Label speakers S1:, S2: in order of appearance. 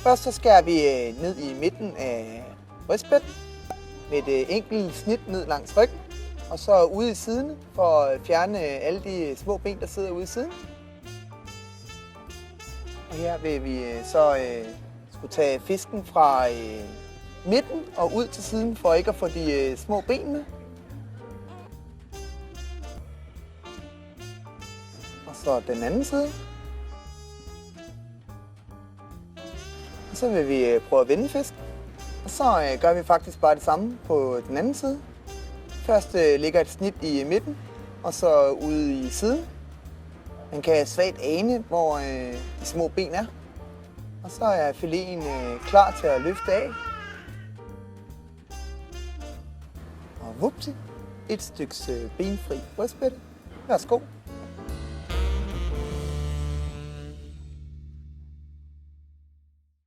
S1: Først så skærer vi ned i midten af brystbenet med et enkelt snit ned langs ryggen, og så ude i siden for at fjerne alle de små ben, der sidder ude i siden. Og her vil vi så skulle tage fisken fra midten og ud til siden for ikke at få de små ben med. Og så den anden side. Og så vil vi prøve at vende fisken. Og så gør vi faktisk bare det samme på den anden side. Først ligger et snit i midten, og så ude i siden. Man kan svagt ane, hvor de små ben er. Og så er fileten klar til at løfte af. Og vupti, et stykke benfri brystbette. Værsgo.